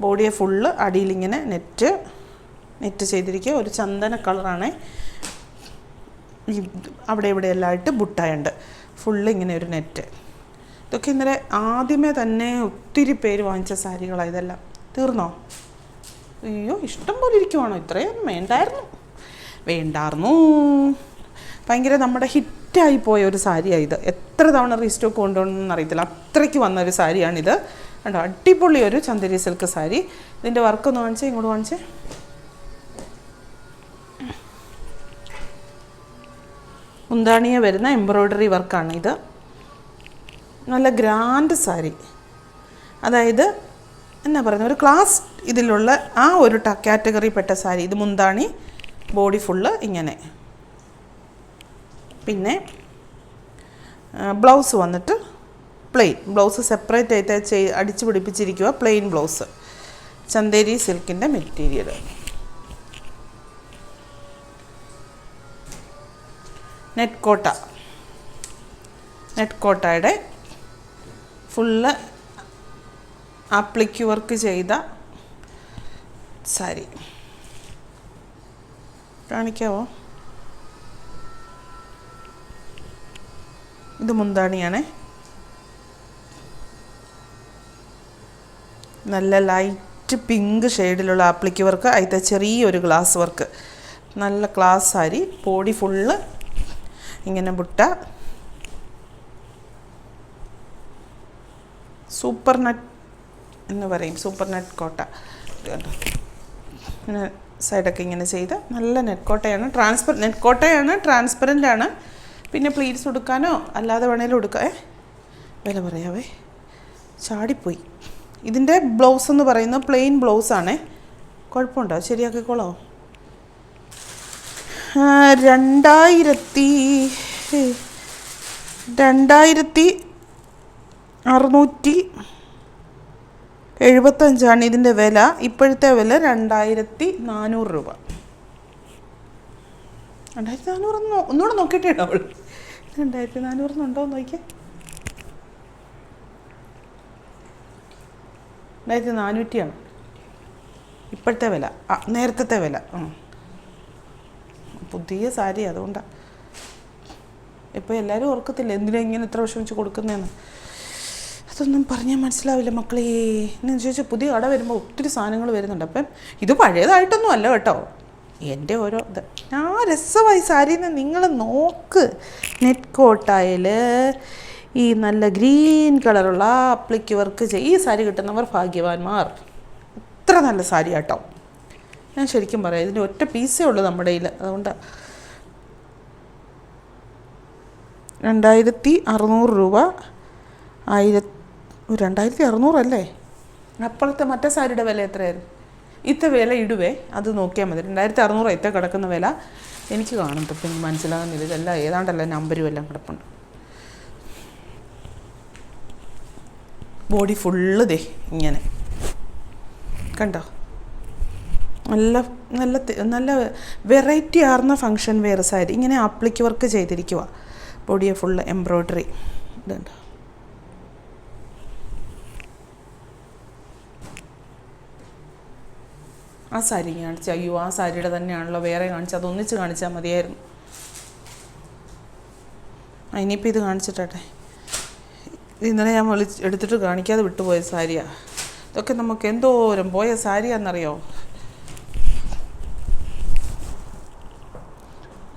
ബോഡിയെ ഫുള്ള് അടിയിലിങ്ങനെ നെറ്റ് ചെയ്തിരിക്കുക. ഒരു ചന്ദന കളറാണ്. അവിടെ എല്ലാം ആയിട്ട് ബുട്ടായുണ്ട്. ഫുള്ള് ഇങ്ങനെ ഒരു നെറ്റ്. ഇതൊക്കെ ഇന്നലെ ആദ്യമേ തന്നെ ഒത്തിരി പേര് വാങ്ങിച്ച സാരികളാണ് ഇതെല്ലാം. തീർന്നോ? അയ്യോ, ഇഷ്ടം പോലെ ഇരിക്കുവാണോ? ഇത്രയും വേണ്ടായിരുന്നു. ഭയങ്കര നമ്മുടെ ഹിറ്റായി പോയ ഒരു സാരിയാണ് ഇത്. എത്ര തവണ റീസ്റ്റോക്ക് കൊണ്ടുപോകണമെന്ന് അറിയത്തില്ല. അത്രയ്ക്ക് വന്നൊരു സാരിയാണിത്. കണ്ടോ? അടിപൊളി ഒരു ചന്ദേരി സിൽക്ക് സാരി. ഇതിൻ്റെ വർക്കൊന്ന് കാണിച്ചേ, ഇങ്ങോട്ട് കാണിച്ചേ. മുന്താണിയെ വരുന്ന എംബ്രോയ്ഡറി വർക്കാണ് ഇത്. നല്ല ഗ്രാൻഡ് സാരി. അതായത് എന്നാ പറയുന്നത്, ഒരു ക്ലാസ് ഇതിലുള്ള ആ ഒരു കാറ്റഗറിപ്പെട്ട സാരി. ഇത് മുന്താണി, ബോഡി ഫുള്ള് ഇങ്ങനെ. പിന്നെ ബ്ലൗസ് വന്നിട്ട് പ്ലെയിൻ. ബ്ലൗസ് സെപ്പറേറ്റ് ആയിട്ട് അടിച്ചു പിടിപ്പിച്ചിരിക്കുക. Plain blouse. ചന്ദേരി സിൽക്കിൻ്റെ മെറ്റീരിയൽ. നെറ്റ് കോട്ടയുടെ ഫുള്ള് ആപ്ലിക്ക് വർക്ക് ചെയ്ത സാരി. കാണിക്കാവോ? ഇത് മുന്താണിയാണേ. നല്ല ലൈറ്റ് പിങ്ക് ഷെയ്ഡിലുള്ള ആപ്ലിക്ക് വർക്ക്, അതിൻ്റെ ചെറിയൊരു ഗ്ലാസ് വർക്ക്. നല്ല ക്ലാസ് സാരി. ബോഡി ഫുള്ള് ഇങ്ങനെ ബുട്ട. സൂപ്പർ നെറ്റ് എന്ന് പറയും, സൂപ്പർ നെറ്റ് കോട്ട. ഇങ്ങനെ സൈഡൊക്കെ ഇങ്ങനെ ചെയ്ത് നല്ല നെറ്റ് കോട്ടയാണ്. നെറ്റ് കോട്ടയാണ്, ട്രാൻസ്പെറൻ്റ് ആണ്. പിന്നെ പ്ലീറ്റ്സ് ഉടുക്കാനോ അല്ലാതെ വേണേലും ഉടുക്കാം. വില പറയാവേ, ചാടിപ്പോയി. ഇതിൻ്റെ ബ്ലൗസ് എന്ന് പറയുന്നത് പ്ലെയിൻ ബ്ലൗസാണേ. കുഴപ്പമുണ്ടോ? ശരിയാക്കിക്കോളോ? 2675 ഇതിൻ്റെ വില. ഇപ്പോഴത്തെ വില 2400 രൂപ. 2400 ഒന്നുകൂടെ നോക്കിയിട്ടേ അവൾ 2400 ഉണ്ടോ എന്ന് നോക്കിയേ. 2400 ഇപ്പോഴത്തെ വില. നേരത്തെ വില. പുതിയ സാരി, അതുകൊണ്ടാണ്. ഇപ്പോൾ എല്ലാവരും ഓർക്കത്തില്ല എന്തിനാ ഇങ്ങനെ ഇത്ര വിഷമിച്ച് കൊടുക്കുന്നതെന്ന്. അതൊന്നും പറഞ്ഞാൽ മനസ്സിലാവില്ല മക്കളെ. എന്ന് ചോദിച്ചാൽ പുതിയ കട വരുമ്പോൾ ഒത്തിരി സാധനങ്ങൾ വരുന്നുണ്ട്. അപ്പം ഇത് പഴയതായിട്ടൊന്നും അല്ല കേട്ടോ, എൻ്റെ ഓരോ ഇത്. രസമായി സാരിന്ന് നിങ്ങൾ നോക്ക്. നെറ്റ് കോട്ടായിൽ ഈ നല്ല ഗ്രീൻ കളറുള്ള അപ്ലിക്ക് വർക്ക് ഈ സാരി കിട്ടുന്നവർ ഭാഗ്യവാന്മാർ. അത്ര നല്ല സാരി കേട്ടോ. ഞാൻ ശരിക്കും പറയാം, ഇതിൻ്റെ ഒറ്റ പീസേ ഉള്ളൂ നമ്മുടെ കയ്യിൽ. അതുകൊണ്ടാണ് 2600 രൂപ. 2600 അല്ലേ? അപ്പോഴത്തെ മറ്റേ സാരിയുടെ വില എത്രയായിരുന്നു? ഇത്തെ വില ഇടുവേ, അത് നോക്കിയാൽ മതി. 2600 ഇത്തെ കിടക്കുന്ന വില എനിക്ക് കാണും. ഇപ്പം എനിക്ക് മനസ്സിലാകുന്നില്ല. ഇതെല്ലാം ഏതാണ്ടല്ല നമ്പരും എല്ലാം കിടപ്പുണ്ട്. ബോഡി ഫുള്ള് ദേ ഇങ്ങനെ കണ്ടോ. നല്ല നല്ല നല്ല വെറൈറ്റി ആർന്ന ഫങ്ഷൻ വെയർ സാരി. ഇങ്ങനെ ആപ്ലിക്ക് വർക്ക് ചെയ്തിരിക്കുക. ബോഡിയെ ഫുള്ള് എംബ്രോയ്ഡറി. ഇതുണ്ടോ? ആ സാരി കാണിച്ച, അയ്യോ ആ സാരിയുടെ തന്നെയാണല്ലോ വേറെ കാണിച്ചത്. അതൊന്നിച്ച് കാണിച്ചാൽ മതിയായിരുന്നു. ഇനിയിപ്പോൾ ഇത് കാണിച്ചിട്ടെ. ഇന്നലെ ഞാൻ എടുത്തിട്ട് കാണിക്കാതെ വിട്ടുപോയ സാരിയാണ്. ഇതൊക്കെ നമുക്ക് എന്തോരം പോയ സാരിയാണെന്നറിയോ.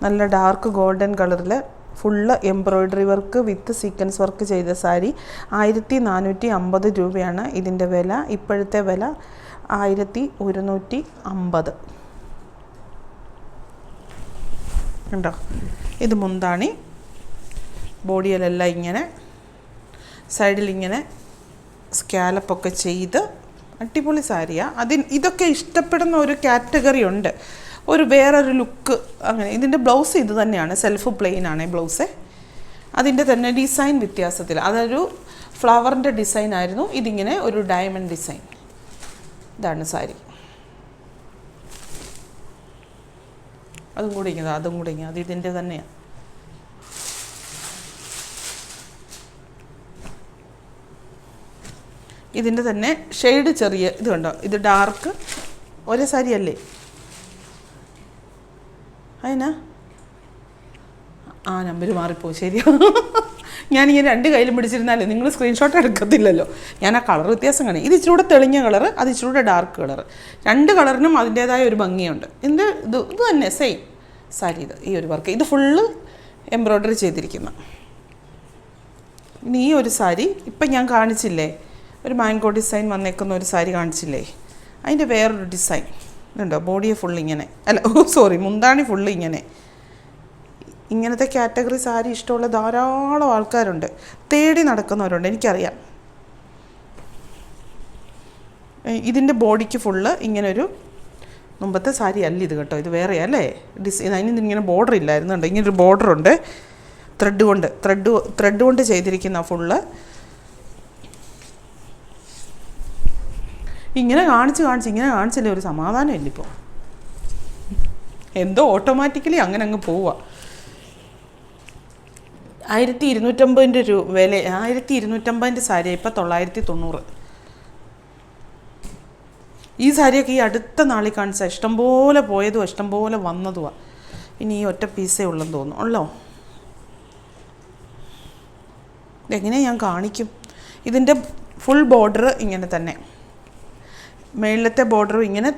നല്ല ഡാർക്ക് ഗോൾഡൻ കളറിൽ full embroidery work with sequence work ചെയ്ത സാരി. 1450 രൂപയാണ് ഇതിൻ്റെ വില. ഇപ്പോഴത്തെ വില 1150. കണ്ടോ? ഇത് മുന്താണി. ബോഡിയിലെല്ലാം ഇങ്ങനെ സൈഡിലിങ്ങനെ സ്കാലപ്പൊക്കെ ചെയ്ത് അടിപൊളി സാരിയാണ്. ഇതൊക്കെ ഇഷ്ടപ്പെടുന്ന ഒരു കാറ്റഗറി ഉണ്ട്, ഒരു വേറൊരു ലുക്ക്. അങ്ങനെ ഇതിൻ്റെ ബ്ലൗസ് ഇത് തന്നെയാണ്, സെൽഫ് പ്ലെയിൻ ആണ് ബ്ലൗസ്. അതിൻ്റെ തന്നെ ഡിസൈൻ വ്യത്യാസത്തിൽ, അതൊരു ഫ്ലവറിൻ്റെ ഡിസൈൻ ആയിരുന്നു, ഇതിങ്ങനെ ഒരു ഡയമണ്ട് ഡിസൈൻ. ഇതാണ് സാരി. അതും കൂടി അത് ഇതിൻ്റെ തന്നെയാണ്. ഇതിൻ്റെ തന്നെ ഷെയ്ഡ് ചെറിയ ഇത് കണ്ടോ. ഇത് ഡാർക്ക് ഒരേ സാരി അല്ലേ? അതിനാ നമ്പർ മാറിപ്പോയി. ശരിയാ, ഞാനിങ്ങനെ രണ്ട് കയ്യിലും പിടിച്ചിരുന്നാലേ നിങ്ങൾ സ്ക്രീൻഷോട്ട് എടുക്കത്തില്ലല്ലോ. ഞാൻ ആ കളർ വ്യത്യാസം കാണി. ഇത് ഇച്ചിരൂടെ തെളിഞ്ഞ കളറ്, അത് ഇച്ചിരൂടെ ഡാർക്ക് കളറ്. രണ്ട് കളറിനും അതിൻ്റേതായ ഒരു ഭംഗിയുണ്ട്. ഇതിൻ്റെ ഇത് തന്നെ സെയിം സാരി. ഈ ഒരു വർക്ക് ഇത് ഫുള്ള് എംബ്രോയ്ഡറി ചെയ്തിരിക്കുന്ന. ഇനി ഈ ഒരു സാരി ഇപ്പം ഞാൻ കാണിച്ചില്ലേ, ഒരു മാംഗോ ഡിസൈൻ വന്നേക്കുന്ന ഒരു സാരി കാണിച്ചില്ലേ, അതിൻ്റെ വേറൊരു ഡിസൈൻ ഇതുണ്ടോ. ബോഡിയെ ഫുള്ള് ഇങ്ങനെ, മുന്താണി ഫുള്ള് ഇങ്ങനെ. ഇങ്ങനത്തെ കാറ്റഗറി സാരി ഇഷ്ടമുള്ള ധാരാളം ആൾക്കാരുണ്ട്, തേടി നടക്കുന്നവരുണ്ട്, എനിക്കറിയാം. ഇതിൻ്റെ ബോഡിക്ക് ഫുള്ള് ഇങ്ങനൊരു, മുമ്പത്തെ സാരി അല്ല ഇത് കേട്ടോ, ഇത് വേറെയല്ലേ ഡിസൈൻ. അതിന് ഇങ്ങനെ ബോർഡർ ഇല്ലായിരുന്നു കേട്ടോ, ഇങ്ങനൊരു ബോർഡറുണ്ട് ത്രെഡ് കൊണ്ട് ചെയ്തിരിക്കുന്ന ഫുള്ള്. ഇങ്ങനെ കാണിച്ചില്ലേ ഒരു സമാധാനമില്ല ഇപ്പോൾ. എന്തോ ഓട്ടോമാറ്റിക്കലി അങ്ങനെ അങ്ങ് പോവുക. 1250 രൂപ വില. 1250 സാരി ഇപ്പം 990. ഈ സാരിയൊക്കെ ഈ അടുത്ത നാളിൽ കാണിച്ചാൽ ഇഷ്ടംപോലെ പോയതും ഇഷ്ടംപോലെ വന്നതുമാണ്. ഇനി ഈ ഒറ്റ പീസേ ഉള്ളെന്ന് തോന്നുന്നു. ഉള്ളോ? ഇതെങ്ങനെ ഞാൻ കാണിക്കും? ഇതിൻ്റെ ഫുൾ ബോർഡർ ഇങ്ങനെ തന്നെ, മേളിലത്തെ ബോർഡറും ഇങ്ങനെ,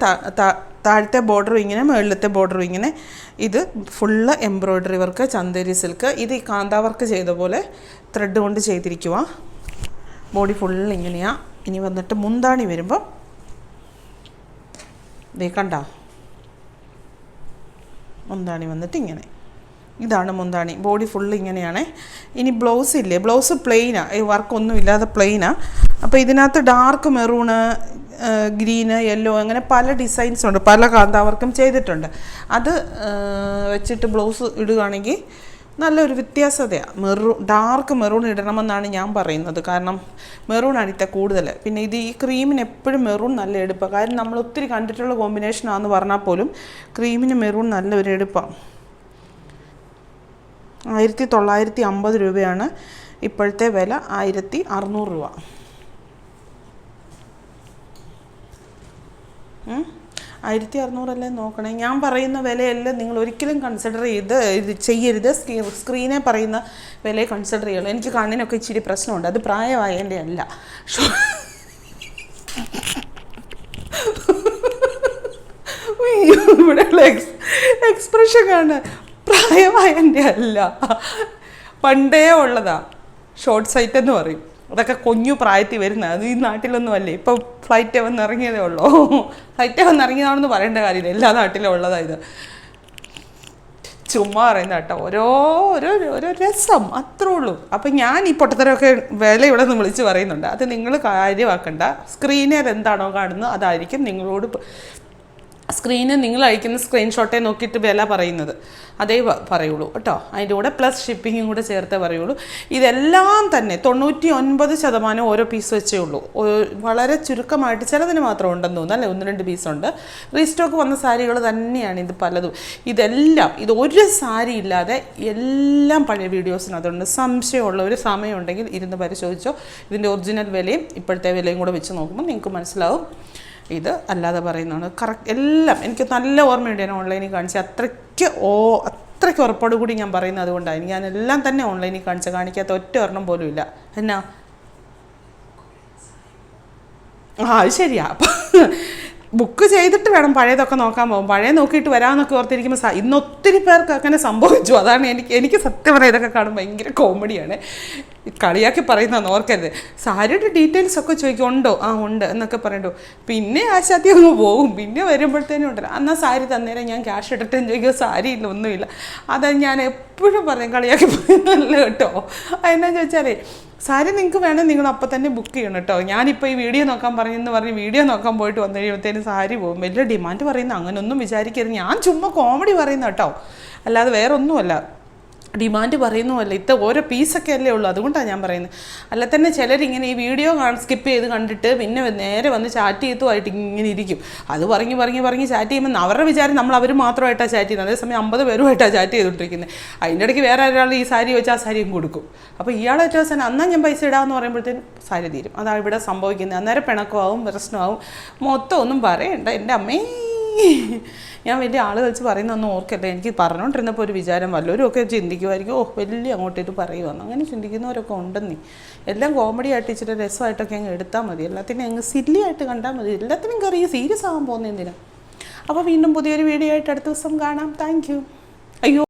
താഴത്തെ ബോർഡറും ഇങ്ങനെ, മേളിലത്തെ ബോർഡറും ഇങ്ങനെ. ഇത് full embroidery work, Chanderi silk. ഇത് ഈ കാന്താ വർക്ക് ചെയ്ത പോലെ ത്രെഡ് കൊണ്ട് ചെയ്തിരിക്കുക. ബോഡി ഫുള്ള് ഇങ്ങനെയാണ്. ഇനി വന്നിട്ട് മുന്താണി വരുമ്പം ദേ കണ്ടോ, മുന്താണി വന്നിട്ട് ഇങ്ങനെ. ഇതാണ് മുന്താണി. ബോഡി ഫുള്ള് ഇങ്ങനെയാണ്. ഇനി ബ്ലൗസ് ഇല്ലേ, ബ്ലൗസ് പ്ലെയിനാണ്, വർക്കൊന്നും ഇല്ലാതെ പ്ലെയിനാണ്. അപ്പോൾ ഇതിനകത്ത് ഡാർക്ക് മെറൂണ്, ഗ്രീന്, യെല്ലോ, അങ്ങനെ പല ഡിസൈൻസ് ഉണ്ട്, പല കാന്താവർക്കും ചെയ്തിട്ടുണ്ട്. അത് വെച്ചിട്ട് ബ്ലൗസ് ഇടുകയാണെങ്കിൽ നല്ലൊരു വ്യത്യാസതയാണ്. ഡാർക്ക് മെറൂൺ ഇടണമെന്നാണ് ഞാൻ പറയുന്നത്. കാരണം മെറൂണാണ് ഇത്ര കൂടുതൽ. പിന്നെ ഇത് ഈ ക്രീമിന് എപ്പോഴും മെറൂൺ നല്ല എടുപ്പാണ്. കാരണം നമ്മൾ ഒത്തിരി കണ്ടിട്ടുള്ള കോമ്പിനേഷനാണെന്ന് പറഞ്ഞാൽ പോലും ക്രീമിന് മെറൂൺ നല്ലൊരു എടുപ്പാണ്. 1950 രൂപയാണ് ഇപ്പോഴത്തെ വില. 1600 രൂപ. 1600 അല്ലേ നോക്കണേ. ഞാൻ പറയുന്ന വിലയെല്ലാം നിങ്ങൾ ഒരിക്കലും കൺസിഡർ ഇത് ചെയ്യരുത്. സ്ക്രീനെ പറയുന്ന വിലയെ കൺസിഡർ ചെയ്യുള്ളൂ. എനിക്ക് കണ്ണിനൊക്കെ ഇച്ചിരി പ്രശ്നമുണ്ട്, അത് പ്രായമായതിൻ്റെ അല്ല. ഇവിടെയുള്ള എക്സ്പ്രഷൻ ആണ്, പ്രായമായതിൻ്റെ അല്ല, പണ്ടേ ഉള്ളതാ. ഷോർട്ട് സൈറ്റ് എന്ന് പറയും. അതൊക്കെ കുഞ്ഞു പ്രായത്തിൽ വരുന്നത്. അത് ഈ നാട്ടിലൊന്നും അല്ലേ, ഇപ്പോൾ ഫ്ലൈറ്റ് വന്നിറങ്ങിയതേ ഉള്ളൂ. ഫ്ലൈറ്റ് വന്നിറങ്ങിയതാണെന്ന് പറയേണ്ട കാര്യമില്ല, എല്ലാ നാട്ടിലും ഉള്ളതാണ് ഇത്. ചുമ്മാ പറയുന്ന കേട്ടോ, ഓരോ രസം, അത്രേ ഉള്ളൂ. അപ്പം ഞാൻ ഈ പൊട്ടത്തരമൊക്കെ വില ഇവിടെ നിന്ന് വിളിച്ച് പറയുന്നുണ്ട്. അത് നിങ്ങൾ കാര്യമാക്കണ്ട. സ്ക്രീനിൽ എന്താണോ കാണുന്നത് അതായിരിക്കും നിങ്ങളോട്. സ്ക്രീനിൽ നിങ്ങൾ അയക്കുന്ന സ്ക്രീൻഷോട്ടേ നോക്കിയിട്ട് വില പറയുന്നത്, അതേ പറയുള്ളൂ കേട്ടോ. അതിൻ്റെ കൂടെ പ്ലസ് ഷിപ്പിങ്ങും കൂടെ ചേർത്തേ പറയുള്ളൂ. ഇതെല്ലാം തന്നെ 99% ഓരോ പീസ് വെച്ചേ ഉള്ളൂ. വളരെ ചുരുക്കമായിട്ട് ചിലതിന് മാത്രം ഉണ്ടെന്ന് തോന്നുന്നു, അല്ലേ, 1-2 പീസുണ്ട്. റീസ്റ്റോക്ക് വന്ന സാരികൾ തന്നെയാണ് ഇത് പലതും. ഇതെല്ലാം, ഇത് ഒരു സാരി ഇല്ലാതെ എല്ലാം പഴയ വീഡിയോസിനകത്തുണ്ട്. സംശയമുള്ള ഒരു സമയമുണ്ടെങ്കിൽ ഇരുന്ന് പരിശോധിച്ചോ. ഇതിൻ്റെ ഒറിജിനൽ വിലയും ഇപ്പോഴത്തെ വിലയും കൂടെ വെച്ച് നോക്കുമ്പോൾ നിങ്ങൾക്ക് മനസ്സിലാവും. ഇത് അല്ലാതെ പറയുന്നതാണ് കറക്റ്റ്. എല്ലാം എനിക്ക് നല്ല ഓർമ്മയുണ്ട്. ഞാൻ ഓൺലൈനിൽ കാണിച്ച് അത്രയ്ക്ക് ഉറപ്പോടുകൂടി ഞാൻ പറയുന്നത് അതുകൊണ്ടാണ്. ഞാൻ എല്ലാം തന്നെ ഓൺലൈനിൽ കാണിക്കാത്ത ഒറ്റ ഒരെണ്ണം പോലും ഇല്ല. എന്നാ അത് ശരിയാ. ബുക്ക് ചെയ്തിട്ട് വേണം പഴയതൊക്കെ നോക്കാൻ പോകും. പഴയ നോക്കിയിട്ട് വരാമെന്നൊക്കെ ഓർത്തിരിക്കുമ്പോൾ ഇന്ന് ഒത്തിരി പേർക്ക് അങ്ങനെ സംഭവിച്ചു. അതാണ് എനിക്ക് സത്യം പറയാം, ഇതൊക്കെ കാണുമ്പോൾ ഭയങ്കര കോമഡിയാണ്. കളിയാക്കി പറയുന്നതെന്ന് ഓർക്കരുത്. സാരിയുടെ ഡീറ്റെയിൽസ് ഒക്കെ ചോദിക്കും, ഉണ്ടോ? ആ ഉണ്ട് എന്നൊക്കെ പറയണ്ടോ. പിന്നെ ആശാത്തി അങ്ങ് പോകും. പിന്നെ വരുമ്പോഴത്തേനും ഉണ്ടല്ലോ, എന്നാൽ സാരി തന്നേരം ഞാൻ ക്യാഷ് ഇട്ടിട്ടെന്ന് ചോദിക്കുക, സാരി ഇല്ല, ഒന്നുമില്ല. അത് ഞാൻ എപ്പോഴും പറയും, കളിയാക്കി പറയുന്നതല്ല കേട്ടോ. അതെന്നാ ചോദിച്ചാലേ, സാരി നിങ്ങൾക്ക് വേണേൽ നിങ്ങൾ അപ്പം തന്നെ ബുക്ക് ചെയ്യണം കേട്ടോ. ഞാനിപ്പോൾ ഈ വീഡിയോ നോക്കാൻ പറഞ്ഞ് വീഡിയോ നോക്കാൻ പോയിട്ട് വന്നു കഴിയുമ്പോഴത്തേനും സാരി പോകും. വലിയ ഡിമാൻഡ് പറയുന്ന അങ്ങനെയൊന്നും വിചാരിക്കരുത്. ഞാൻ ചുമ്മാ കോമഡി പറയുന്ന കേട്ടോ, അല്ലാതെ വേറെ ഒന്നുമല്ല. ഡിമാൻഡ് പറയുന്നുമല്ല, ഓരോ പീസൊക്കെ അല്ലേ ഉള്ളൂ, അതുകൊണ്ടാണ് ഞാൻ പറയുന്നത്. അല്ല തന്നെ ചിലരിങ്ങനെ ഈ വീഡിയോ സ്കിപ്പ് ചെയ്ത് കണ്ടിട്ട് പിന്നെ നേരെ വന്ന് ചാറ്റ് ചെയ്തുമായിട്ട് ഇങ്ങനെ ഇരിക്കും. അത് പറഞ്ഞ് ചാറ്റ് ചെയ്യുമ്പോൾ അവരുടെ വിചാരം അവർ മാത്രമായിട്ടാണ് ചാറ്റ് ചെയ്യുന്നത്. അതേസമയം 50 പേരുമായിട്ടാണ് ചാറ്റ് ചെയ്തുകൊണ്ടിരിക്കുന്നത്. അതിൻ്റെ ഇടയ്ക്ക് വേറെ ഒരാൾ ഈ സാരി വെച്ചാൽ ആ സാരിയും കൊടുക്കും. അപ്പോൾ ഇയാളെ ഏറ്റവും എന്നാൽ ഞാൻ പൈസ ഇടാമെന്ന് പറയുമ്പോഴത്തേനും സാരി തീരും. അതാണ് ഇവിടെ സംഭവിക്കുന്നത്. അന്നേരം പിണക്കമാവും, പ്രശ്നമാവും, മൊത്തം ഒന്നും പറയണ്ട. എൻ്റെ അമ്മേ, ഞാൻ വലിയ ആൾ വെച്ച് പറയുന്നൊന്നും ഓർക്കല്ല. എനിക്ക് പറഞ്ഞുകൊണ്ടിരുന്നപ്പോൾ ഒരു വിചാരം, വല്ലവരും ഒക്കെ ചിന്തിക്കുമായിരിക്കും, വലിയ അങ്ങോട്ടേക്ക് പറയുമെന്ന്. അങ്ങനെ ചിന്തിക്കുന്നവരൊക്കെ ഉണ്ടെന്നേ. എല്ലാം കോമഡി ആയിട്ട് ഇച്ചിരി രസമായിട്ടൊക്കെ അങ്ങ് എടുത്താൽ മതി. എല്ലാത്തിനും അങ്ങ് സില്ലി ആയിട്ട് കണ്ടാൽ മതി. എല്ലാത്തിനും കയറി സീരിയസ് ആകാൻ പോകുന്ന എന്തിനാ. അപ്പോൾ വീണ്ടും പുതിയൊരു വീഡിയോ ആയിട്ട് അടുത്ത ദിവസം കാണാം. Thank you. അയ്യോ.